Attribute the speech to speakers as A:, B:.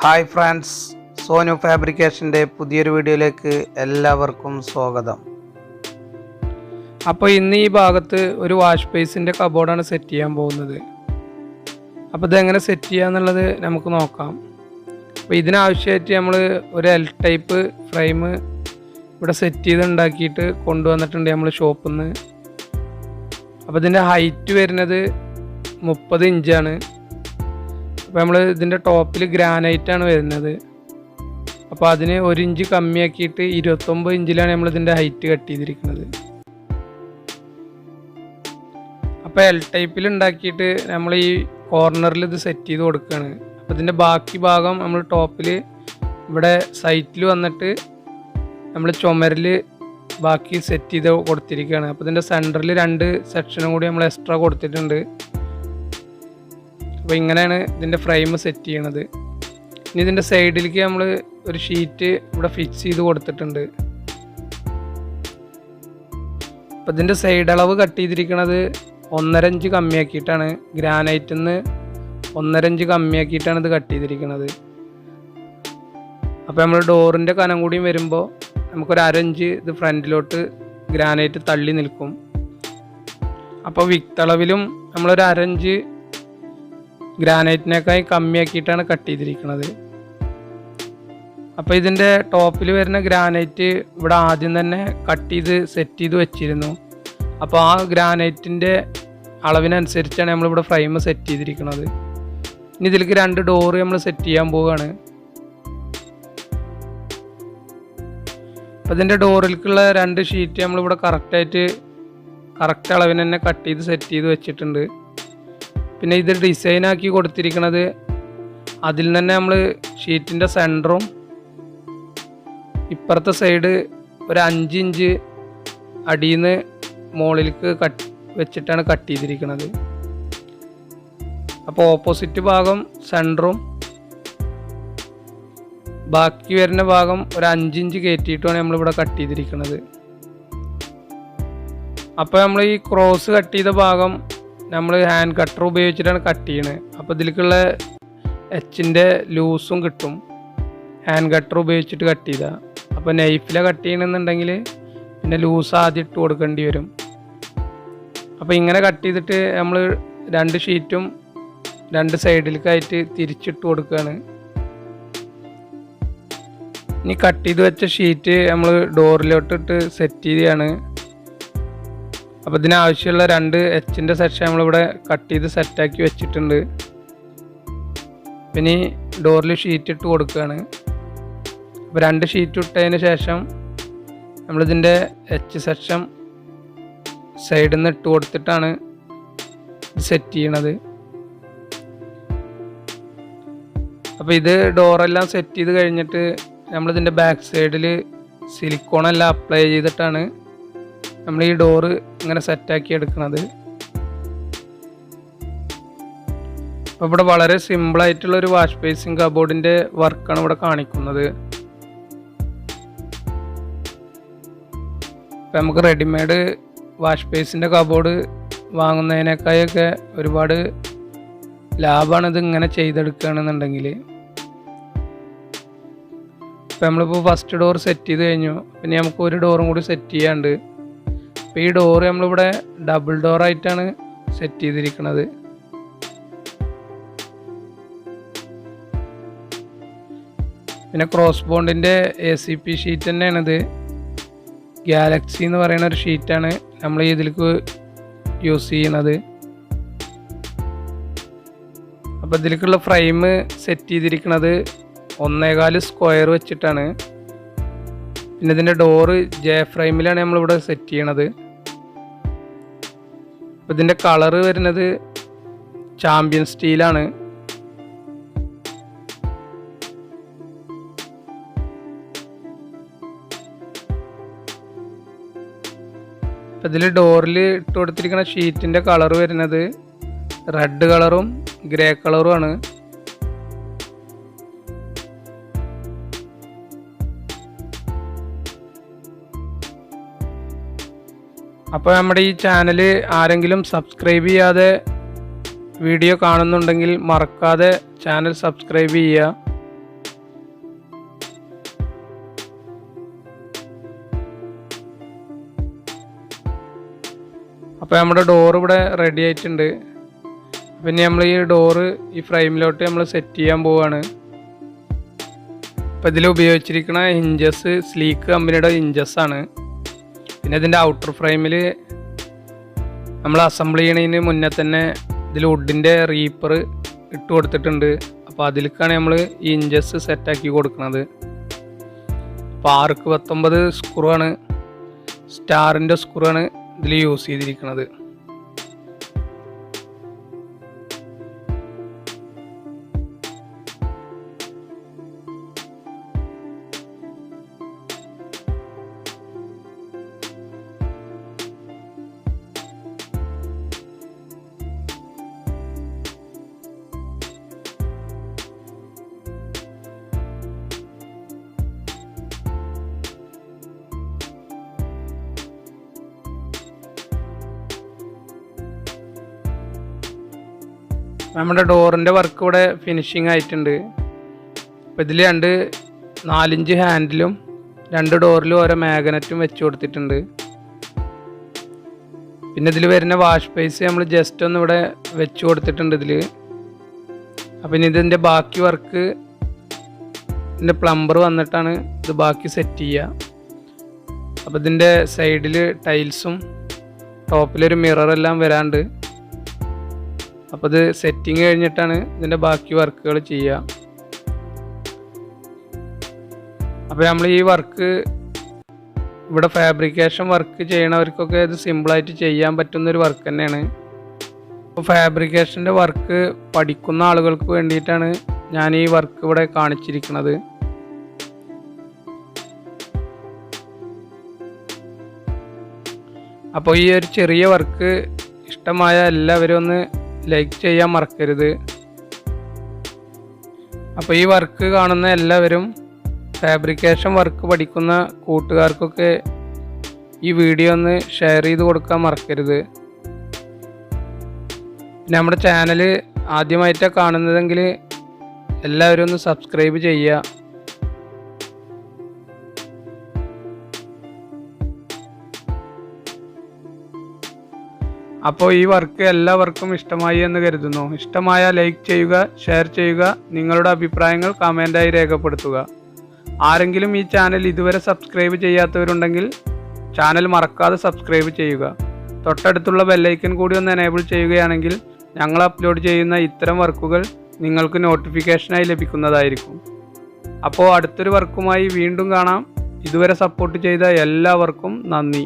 A: Hi friends, Sonu ഫാബ്രിക്കേഷൻ്റെ പുതിയൊരു വീഡിയോയിലേക്ക് എല്ലാവർക്കും സ്വാഗതം.
B: അപ്പോൾ ഇന്ന് ഈ ഭാഗത്ത് ഒരു വാഷ് ബേസിൻ്റെ കബോർഡാണ് സെറ്റ് ചെയ്യാൻ പോകുന്നത്. അപ്പോൾ ഇതെങ്ങനെ സെറ്റ് ചെയ്യുക എന്നുള്ളത് നമുക്ക് നോക്കാം. അപ്പോൾ ഇതിനാവശ്യമായിട്ട് നമ്മൾ ഒരു എൽ ടൈപ്പ് ഫ്രെയിം ഇവിടെ സെറ്റ് ചെയ്ത് ഉണ്ടാക്കിയിട്ട് കൊണ്ടുവന്നിട്ടുണ്ട് നമ്മൾ ഷോപ്പിൽ നിന്ന്. അപ്പോൾ ഇതിൻ്റെ ഹൈറ്റ് വരുന്നത് 30 ഇഞ്ചാണ്. അപ്പോൾ നമ്മൾ ഇതിൻ്റെ ടോപ്പിൽ ഗ്രാനൈറ്റാണ് വരുന്നത്. അപ്പോൾ അതിന് 1 ഇഞ്ച് കമ്മിയാക്കിയിട്ട് 29 ഇഞ്ചിലാണ് നമ്മൾ ഇതിൻ്റെ ഹൈറ്റ് കട്ട് ചെയ്തിരിക്കുന്നത്. അപ്പോൾ എൽ ടൈപ്പിൽ ഉണ്ടാക്കിയിട്ട് നമ്മൾ ഈ കോർണറിൽ ഇത് സെറ്റ് ചെയ്ത് കൊടുക്കുകയാണ്. അപ്പോൾ ഇതിൻ്റെ ബാക്കി ഭാഗം നമ്മൾ ടോപ്പിൽ ഇവിടെ സൈറ്റിൽ വന്നിട്ട് നമ്മൾ ചുമരിൽ ബാക്കി സെറ്റ് ചെയ്ത് കൊടുത്തിരിക്കുകയാണ്. അപ്പോൾ ഇതിൻ്റെ സെൻറ്ററിൽ 2 സെക്ഷനും കൂടി നമ്മൾ എക്സ്ട്രാ കൊടുത്തിട്ടുണ്ട്. അപ്പോൾ ഇങ്ങനെയാണ് ഇതിൻ്റെ ഫ്രെയിം സെറ്റ് ചെയ്യണത്. ഇനി ഇതിൻ്റെ സൈഡിലേക്ക് നമ്മൾ ഒരു ഷീറ്റ് ഇവിടെ ഫിക്സ് ചെയ്ത് കൊടുത്തിട്ടുണ്ട്. അപ്പോൾ ഇതിൻ്റെ സൈഡ് അളവ് കട്ട് ചെയ്തിരിക്കുന്നത് 1.5 ഇഞ്ച് കമ്മിയാക്കിയിട്ടാണ്. ഗ്രാനൈറ്റിൽ നിന്ന് 1.5 ഇഞ്ച് കമ്മിയാക്കിയിട്ടാണ് ഇത് കട്ട് ചെയ്തിരിക്കുന്നത്. അപ്പോൾ നമ്മൾ ഡോറിൻ്റെ കനം കൂടിയും വരുമ്പോൾ നമുക്കൊരു 1/2 ഇഞ്ച് ഇത് ഫ്രണ്ടിലോട്ട് ഗ്രാനൈറ്റ് തള്ളി നിൽക്കും. അപ്പോൾ വിക്തളവിലും നമ്മളൊരു 1/2 ഇഞ്ച് ഗ്രാനൈറ്റിനേക്കായി കമ്മിയാക്കിയിട്ടാണ് കട്ട് ചെയ്തിരിക്കുന്നത്. അപ്പോൾ ഇതിൻ്റെ ടോപ്പിൽ വരുന്ന ഗ്രാനൈറ്റ് ഇവിടെ ആദ്യം തന്നെ കട്ട് ചെയ്ത് സെറ്റ് ചെയ്ത് വെച്ചിരുന്നു. അപ്പോൾ ആ ഗ്രാനൈറ്റിൻ്റെ അളവിനനുസരിച്ചാണ് നമ്മളിവിടെ ഫ്രെയിം സെറ്റ് ചെയ്തിരിക്കുന്നത്. ഇനി ഇതിലേക്ക് 2 ഡോറ് നമ്മൾ സെറ്റ് ചെയ്യാൻ പോവുകയാണ്. അപ്പോൾ ഇതിൻ്റെ ഡോറിലേക്കുള്ള 2 ഷീറ്റ് നമ്മളിവിടെ കറക്റ്റ് അളവിന് തന്നെ കട്ട് ചെയ്ത് സെറ്റ് ചെയ്ത് വെച്ചിട്ടുണ്ട്. പിന്നെ ഇത് ഡിസൈനാക്കി കൊടുത്തിരിക്കുന്നത് അതിൽ തന്നെ നമ്മൾ ഷീറ്റിൻ്റെ സെൻറ്ററും ഇപ്പുറത്തെ സൈഡ് ഒരു 5 ഇഞ്ച് അടിയിൽ നിന്ന് മുകളിലേക്ക് വെച്ചിട്ടാണ് കട്ട് ചെയ്തിരിക്കുന്നത്. അപ്പോൾ ഓപ്പോസിറ്റ് ഭാഗം സെൻറ്ററും ബാക്കി വരുന്ന ഭാഗം ഒരു 5 ഇഞ്ച് കയറ്റിയിട്ടുമാണ് നമ്മളിവിടെ കട്ട് ചെയ്തിരിക്കുന്നത്. അപ്പോൾ നമ്മൾ ഈ ക്രോസ് കട്ട് ചെയ്ത ഭാഗം നമ്മൾ ഹാൻഡ് കട്ടർ ഉപയോഗിച്ചിട്ടാണ് കട്ട് ചെയ്യണത്. അപ്പോൾ ഇതിലേക്കുള്ള എച്ചിൻ്റെ ലൂസും കിട്ടും ഹാൻഡ് കട്ടർ ഉപയോഗിച്ചിട്ട് കട്ട് ചെയ്താൽ. അപ്പോൾ നൈഫിലാണ് കട്ട് ചെയ്യണമെന്നുണ്ടെങ്കിൽ പിന്നെ ലൂസ് ആദ്യം ഇട്ട് കൊടുക്കേണ്ടി വരും. അപ്പോൾ ഇങ്ങനെ കട്ട് ചെയ്തിട്ട് നമ്മൾ 2 ഷീറ്റും 2 സൈഡിലേക്കായിട്ട് തിരിച്ചിട്ട് കൊടുക്കുകയാണ്. ഇനി കട്ട് ചെയ്ത് വെച്ച ഷീറ്റ് നമ്മൾ ഡോറിലോട്ടിട്ട് സെറ്റ് ചെയ്യുകയാണ്. അപ്പോൾ ഇതിനാവശ്യമുള്ള 2 എച്ചിൻ്റെ സെക്ഷൻ നമ്മളിവിടെ കട്ട് ചെയ്ത് സെറ്റാക്കി വെച്ചിട്ടുണ്ട്. പിന്നെ ഡോറിൽ ഷീറ്റ് ഇട്ട് കൊടുക്കുകയാണ്. അപ്പോൾ 2 ഷീറ്റ് ഇട്ടതിന് ശേഷം നമ്മളിതിൻ്റെ എച്ച് സെക്ഷൻ സൈഡിൽ നിന്ന് ഇട്ട് കൊടുത്തിട്ടാണ് സെറ്റ് ചെയ്യണത്. അപ്പോൾ ഇത് ഡോറെല്ലാം സെറ്റ് ചെയ്ത് കഴിഞ്ഞിട്ട് നമ്മളിതിൻ്റെ ബാക്ക് സൈഡിൽ സിലിക്കോണെല്ലാം അപ്ലൈ ചെയ്തിട്ടാണ് നമ്മൾ ഈ ഡോറ് ഇങ്ങനെ സെറ്റാക്കി എടുക്കുന്നത്. അപ്പോൾ ഇവിടെ വളരെ സിമ്പിളായിട്ടുള്ളൊരു വാഷ് ബേസിൻ കബോർഡിൻ്റെ വർക്കാണ് ഇവിടെ കാണിക്കുന്നത്. ഇപ്പം നമുക്ക് റെഡിമെയ്ഡ് വാഷ് ബേസിൻ്റെ കബോർഡ് വാങ്ങുന്നതിനേക്കായൊക്കെ ഒരുപാട് ലാഭമാണ് ഇത് ഇങ്ങനെ ചെയ്തെടുക്കുകയാണെന്നുണ്ടെങ്കിൽ. ഇപ്പം നമ്മളിപ്പോൾ ഫസ്റ്റ് ഡോർ സെറ്റ് ചെയ്ത് കഴിഞ്ഞു. പിന്നെ നമുക്ക് ഒരു ഡോറും കൂടി സെറ്റ് ചെയ്യാണ്ട്. അപ്പോൾ ഈ ഡോറ് നമ്മളിവിടെ ഡബിൾ ഡോറായിട്ടാണ് സെറ്റ് ചെയ്തിരിക്കുന്നത്. പിന്നെ ക്രോസ് ബോണ്ടിൻ്റെ ACP ഷീറ്റ് തന്നെയാണിത്. ഗാലക്സി എന്ന് പറയുന്ന ഒരു ഷീറ്റാണ് നമ്മൾ ഇതിലേക്ക് യൂസ് ചെയ്യുന്നത്. അപ്പോൾ ഇതിലേക്കുള്ള ഫ്രെയിം സെറ്റ് ചെയ്തിരിക്കുന്നത് 1.25 സ്ക്വയർ വെച്ചിട്ടാണ്. പിന്നെ ഇതിൻ്റെ ഡോറ് ഫ്രെയിമിലാണ് നമ്മളിവിടെ സെറ്റ് ചെയ്യണത്. അപ്പോൾ ഇതിൻ്റെ കളറ് വരുന്നത് ചാമ്പ്യൻ സ്റ്റീലാണ്. അപ്പോൾ ഇതിൽ ഡോറിൽ ഇട്ട് കൊടുത്തിരിക്കുന്ന ഷീറ്റിൻ്റെ കളറ് വരുന്നത് റെഡ് കളറും ഗ്രേ കളറുമാണ്. അപ്പോൾ നമ്മുടെ ഈ ചാനൽ ആരെങ്കിലും സബ്സ്ക്രൈബ് ചെയ്യാതെ വീഡിയോ കാണുന്നുണ്ടെങ്കിൽ മറക്കാതെ ചാനൽ സബ്സ്ക്രൈബ് ചെയ്യുക. അപ്പോൾ നമ്മുടെ ഡോർ ഇവിടെ റെഡി ആയിട്ടുണ്ട്. പിന്നെ നമ്മൾ ഈ ഡോറ് ഈ ഫ്രെയിമിലോട്ട് നമ്മൾ സെറ്റ് ചെയ്യാൻ പോവുകയാണ്. അപ്പോൾ ഇതിൽ ഉപയോഗിച്ചിരിക്കുന്ന ഹിഞ്ചസ് സ്ലീക്ക് കമ്പനിയുടെ ഹിഞ്ചസ് ആണ്. പിന്നെ ഇതിൻ്റെ ഔട്ടർ ഫ്രെയിമിൽ നമ്മൾ അസംബിൾ ചെയ്യണതിന് മുന്നേ തന്നെ ഇതിൽ വുഡിൻ്റെ റീപ്പർ ഇട്ട് കൊടുത്തിട്ടുണ്ട്. അപ്പോൾ അതിലേക്കാണ് നമ്മൾ ഈ ഹിഞ്ചസ് സെറ്റാക്കി കൊടുക്കുന്നത്. അപ്പോൾ 6x19 സ്ക്രൂ ആണ്, സ്റ്റാറിൻ്റെ സ്ക്രൂ ആണ് ഇതിൽ യൂസ് ചെയ്തിരിക്കുന്നത്. നമ്മുടെ ഡോറിൻ്റെ വർക്ക് ഇവിടെ ഫിനിഷിങ് ആയിട്ടുണ്ട്. അപ്പോൾ ഇതിൽ 4-ഇഞ്ച് ഹാൻഡിലും 2 ഡോറിലും ഓരോ മാഗ്നറ്റും വെച്ച് കൊടുത്തിട്ടുണ്ട്. പിന്നെ ഇതിൽ വരുന്ന വാഷ് ബേസ് നമ്മൾ ജസ്റ്റ് ഒന്ന് ഇവിടെ വെച്ച് കൊടുത്തിട്ടുണ്ട് ഇതിൽ. അപ്പം ഇനി ഇതിൻ്റെ ബാക്കി വർക്ക് ഇതിൻ്റെ പ്ലംബർ വന്നിട്ടാണ് ഇത് ബാക്കി സെറ്റ് ചെയ്യുക. അപ്പോൾ ഇതിൻ്റെ സൈഡിൽ ടൈൽസും ടോപ്പിലൊരു മിററെല്ലാം വരാണ്ട്. അപ്പോൾ ഇത് സെറ്റിങ് കഴിഞ്ഞിട്ടാണ് ഇതിൻ്റെ ബാക്കി വർക്കുകൾ ചെയ്യുക. അപ്പോൾ നമ്മൾ ഈ വർക്ക് ഇവിടെ ഫാബ്രിക്കേഷൻ വർക്ക് ചെയ്യണവർക്കൊക്കെ ഇത് സിമ്പിളായിട്ട് ചെയ്യാൻ പറ്റുന്നൊരു വർക്ക് തന്നെയാണ്. അപ്പോൾ ഫാബ്രിക്കേഷൻ്റെ വർക്ക് പഠിക്കുന്ന ആളുകൾക്ക് വേണ്ടിയിട്ടാണ് ഞാൻ ഈ വർക്ക് ഇവിടെ കാണിച്ചിരിക്കുന്നത്. അപ്പോൾ ഈ ഒരു ചെറിയ വർക്ക് ഇഷ്ടമായ എല്ലാവരും ഒന്ന് ലൈക്ക് ചെയ്യാൻ മറക്കരുത്. അപ്പോൾ ഈ വർക്ക് കാണുന്ന എല്ലാവരും ഫാബ്രിക്കേഷൻ വർക്ക് പഠിക്കുന്ന കൂട്ടുകാർക്കൊക്കെ ഈ വീഡിയോ ഒന്ന് ഷെയർ ചെയ്ത് കൊടുക്കാൻ മറക്കരുത്. പിന്നെ നമ്മുടെ ചാനൽ ആദ്യമായിട്ടാണ് കാണുന്നതെങ്കിൽ എല്ലാവരും ഒന്ന് സബ്സ്ക്രൈബ് ചെയ്യുക. അപ്പോൾ ഈ വർക്ക് എല്ലാവർക്കും ഇഷ്ടമായി എന്ന് കരുതുന്നു. ഇഷ്ടമായ ലൈക്ക് ചെയ്യുക, ഷെയർ ചെയ്യുക, നിങ്ങളുടെ അഭിപ്രായങ്ങൾ കമൻ്റായി രേഖപ്പെടുത്തുക. ആരെങ്കിലും ഈ ചാനൽ ഇതുവരെ സബ്സ്ക്രൈബ് ചെയ്യാത്തവരുണ്ടെങ്കിൽ ചാനൽ മറക്കാതെ സബ്സ്ക്രൈബ് ചെയ്യുക. തൊട്ടടുത്തുള്ള ബെല്ലൈക്കൻ കൂടി ഒന്ന് എനേബിൾ ചെയ്യുകയാണെങ്കിൽ ഞങ്ങൾ അപ്ലോഡ് ചെയ്യുന്ന ഇത്തരം വർക്കുകൾ നിങ്ങൾക്ക് നോട്ടിഫിക്കേഷനായി ലഭിക്കുന്നതായിരിക്കും. അപ്പോൾ അടുത്തൊരു വർക്കുമായി വീണ്ടും കാണാം. ഇതുവരെ സപ്പോർട്ട് ചെയ്ത എല്ലാവർക്കും നന്ദി.